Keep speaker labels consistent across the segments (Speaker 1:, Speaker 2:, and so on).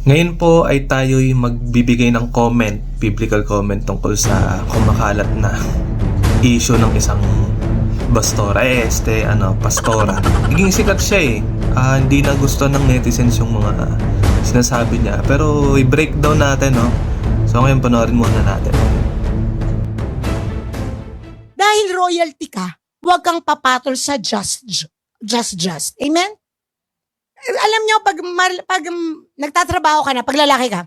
Speaker 1: Ngayon po ay tayo'y magbibigay ng comment, biblical comment tungkol sa kumakalat na issue ng isang pastora. Naging sikat siya eh. Hindi na gusto ng netizens yung mga sinasabi niya. Pero i-breakdown natin, no? So ngayon panoorin muna natin.
Speaker 2: Dahil royalty ka, huwag kang papatol sa just. Amen? Alam nyo, pag nagtatrabaho ka na, pag lalaki ka,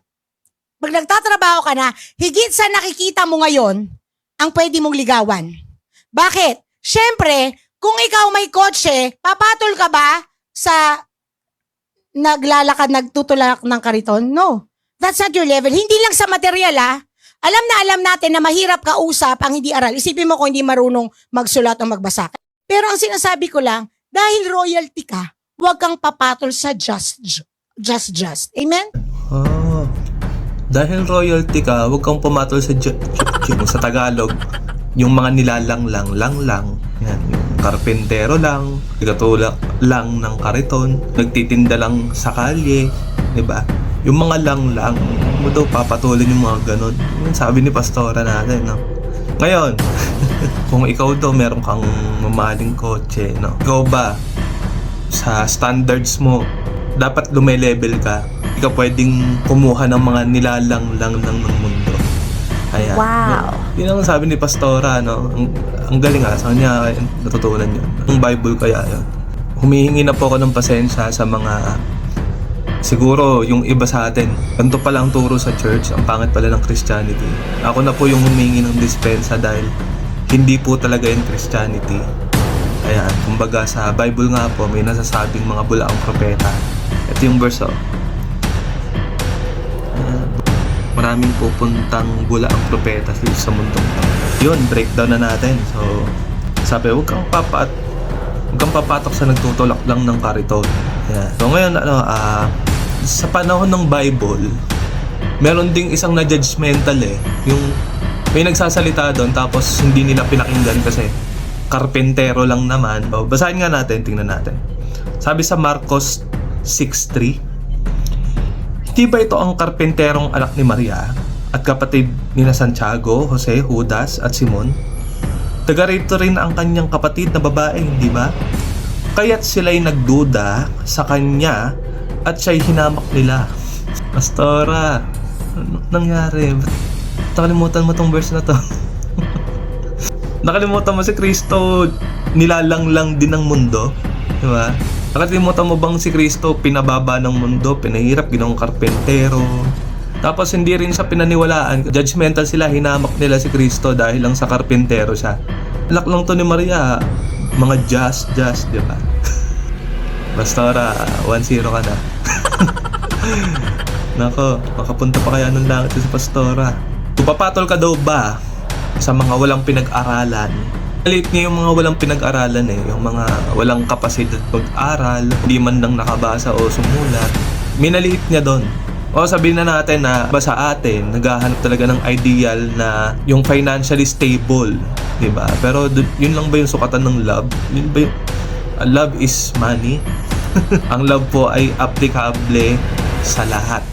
Speaker 2: pag nagtatrabaho ka na, higit sa nakikita mo ngayon, ang pwede mong ligawan. Bakit? Siyempre, kung ikaw may kotse, papatol ka ba sa naglalakad, nagtutulak ng kariton? No. That's not your level. Hindi lang sa material, Alam na alam natin na mahirap kausap ang hindi aral. Isipin mo kung hindi marunong magsulat o magbasa. Pero ang sinasabi ko lang, dahil royalty ka, huwag kang papatol sa just. Amen?
Speaker 1: Dahil royalty ka, huwag kang pumatol sa sa Tagalog. Yung mga lang. Yan, yung karpentero lang, nagtutulak lang ng kariton, nagtitinda lang sa kalye, di ba? Yung mga lang, mo daw papatulin yung mga ganun. Yung sabi ni pastora natin, no? Ngayon, kung ikaw daw meron kang mamahaling kotse, no? Ikaw ba, sa standards mo, dapat lumelevel ka. Ikaw pwedeng kumuha ng mga nilalang lang ng mundo. Ayan.
Speaker 2: Wow.
Speaker 1: Yun ang sabi ni pastora, no? Ang galing sa kanya natutunan yun. Ang Bible kaya yun. Humihingi na po ako ng pasensya sa mga siguro yung iba sa atin. Ganito pala ang turo sa church, ang pangit pala ng Christianity. Ako na po yung humingi ng dispensa dahil hindi po talaga yung Christianity. Ayan, kumbaga sa Bible nga po, may nasasabing mga bulaang propeta. Ito yung verse, maraming pupuntang bulaang propeta sa mundong ito. Yun, breakdown na natin. So, sabi, huwag kang papatok sa nagtutulak lang ng kariton. Ayan. So ngayon, sa panahon ng Bible, meron ding isang na-judgmental yung may nagsasalita doon tapos hindi nila pinakinggan kasi karpentero lang naman. Basahin nga natin, tingnan natin. Sabi sa Marcos 6:3, di ba ito ang karpenterong anak ni Maria at kapatid ni Santiago, Jose, Judas at Simon? Taga rito rin ang kanyang kapatid na babae, di ba? Kaya't sila'y nagduda sa kanya at siya'y hinamak nila. Pastora, ano nangyari? Nakalimutan mo tong verse na to. Nakalimutan mo si Kristo, nilalang din ng mundo, di ba? Nakalimutan mo bang si Kristo pinababa ng mundo, pinahirap, ginawang karpentero. Tapos hindi rin siya pinaniwalaan, judgmental sila, hinamak nila si Kristo dahil lang sa karpentero siya. Alak lang to ni Maria, mga just, di ba? Pastora, 1-0 ka na. Nako, makapunta pa kaya ng langit si Pastora. Papatol ka daw ba sa mga walang pinag-aralan? Late niya yung mga walang pinag-aralan yung mga walang kapasidad mag-aral, hindi man lang nakabasa o sumulat. Minaliit niya doon. O sabihin na natin na ba sa atin, naghahanap talaga ng ideal na yung financially stable, di ba? Pero yun lang ba yung sukatan ng love? Yun ba yung love is money? Ang love po ay applicable sa lahat.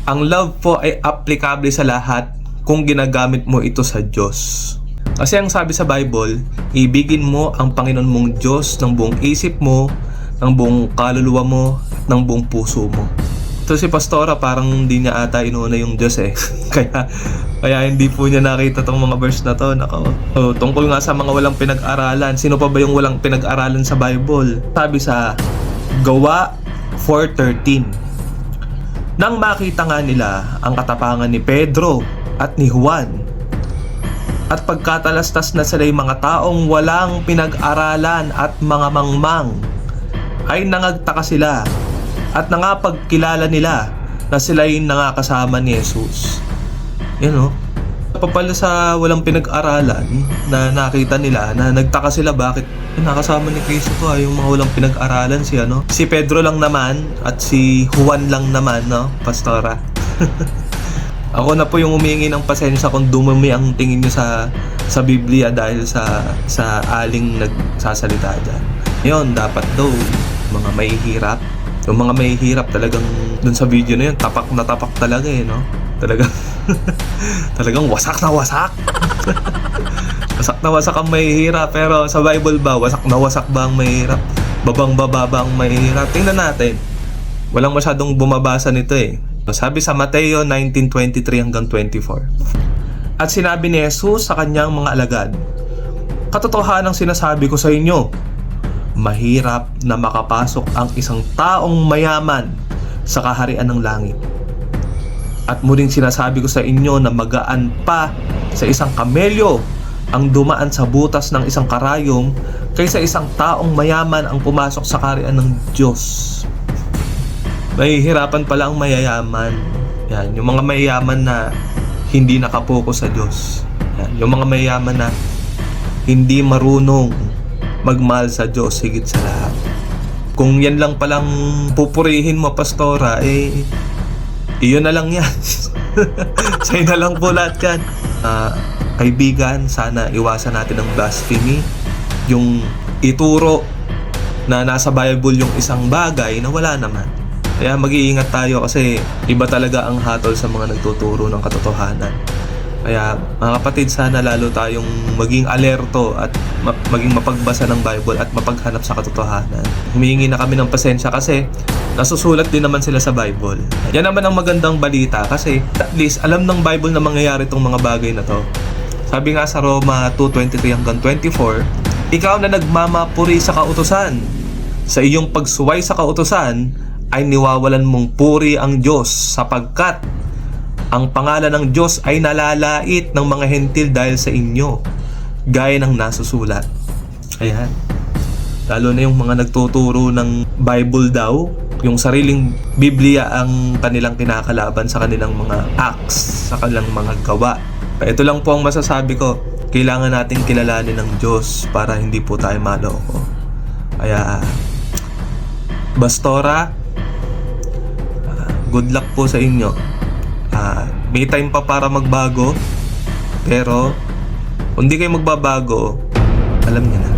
Speaker 1: Ang love po ay applicable sa lahat kung ginagamit mo ito sa Diyos. Kasi ang sabi sa Bible, ibigin mo ang Panginoon mong Diyos ng buong isip mo, ng buong kaluluwa mo, at ng buong puso mo. Ito si Pastora, parang hindi niya ata inuuna yung Diyos kaya hindi po niya nakita tong mga verse na to. Tungkol nga sa mga walang pinag-aralan. Sino pa ba yung walang pinag-aralan sa Bible? Sabi sa Gawa 4:13, nang makita nga nila ang katapangan ni Pedro at ni Juan, at pagkatalastas na sila'y mga taong walang pinag-aralan at mga mangmang, ay nangagtaka sila at nangapagkilala nila na sila'y nangakasama ni Jesus. Yan papala sa walang pinag-aralan na nakita nila na nagtaka sila bakit nakasama ni Cristo to yung mga walang pinag-aralan si Pedro lang naman at si Juan lang naman, Pastora. Ako na po yung humingi ng pasensya kung dumumi ang tingin nyo sa Biblia dahil sa aling nagsasalita dyan. Ngayon, dapat daw mga mahihirap, Yung mga may hirap talagang dun sa video na yun, tapak na tapak talaga eh, no? Talagang talagang wasak na wasak. Wasak na wasak ang mahihirap. Pero sa Bible ba, wasak na wasak ba ang mahihirap? Babang baba ba ang mahihirap? Tingnan natin. Walang masyadong bumabasa nito eh. Sabi sa Mateo 19:23 hanggang 24. At sinabi ni Jesus sa kanyang mga alagad, katotohanang sinasabi ko sa inyo, mahirap na makapasok ang isang taong mayaman sa kaharian ng langit. At muling sinasabi ko sa inyo na magaan pa sa isang kamelyo ang dumaan sa butas ng isang karayom kaysa isang taong mayaman ang pumasok sa kaharian ng Diyos. Mahihirapan pala ang mayayaman. Yan, yung mga mayayaman na hindi nakapokus sa Diyos. Yan, yung mga mayayaman na hindi marunong magmahal sa Diyos higit sa lahat. Kung yan lang palang pupurihin mo, Pastora, iyon na lang yan. Sa'yo na lang po lahat yan. Kaibigan, sana iwasan natin ang blasphemy. Yung ituro na nasa Bible yung isang bagay na wala naman. Kaya mag-iingat tayo kasi iba talaga ang hatol sa mga nagtuturo ng katotohanan. Kaya mga kapatid, sana lalo tayong maging alerto at maging mapagbasa ng Bible at mapaghanap sa katotohanan. Humihingi na kami ng pasensya kasi nasusulat din naman sila sa Bible. Yan naman ang magandang balita kasi at least alam ng Bible na mangyayari itong mga bagay na to. Sabi nga sa Roma 2:23 hanggang 24, ikaw na nagmamapuri sa kautusan, sa iyong pagsuway sa kautusan, ay niwawalan mong puri ang Diyos sapagkat ang pangalan ng Diyos ay nalalait ng mga hentil dahil sa inyo, gaya ng nasusulat. Ayan. Lalo na yung mga nagtuturo ng Bible daw, yung sariling Biblia ang kanilang kinakalaban sa kanilang mga acts, sa kanilang mga gawa. Ito lang po ang masasabi ko. Kailangan nating kilalanin ng Diyos para hindi po tayo maloko. Kaya, Pastora, good luck po sa inyo. May time pa para magbago, pero kung di kayo magbabago, alam niyo na.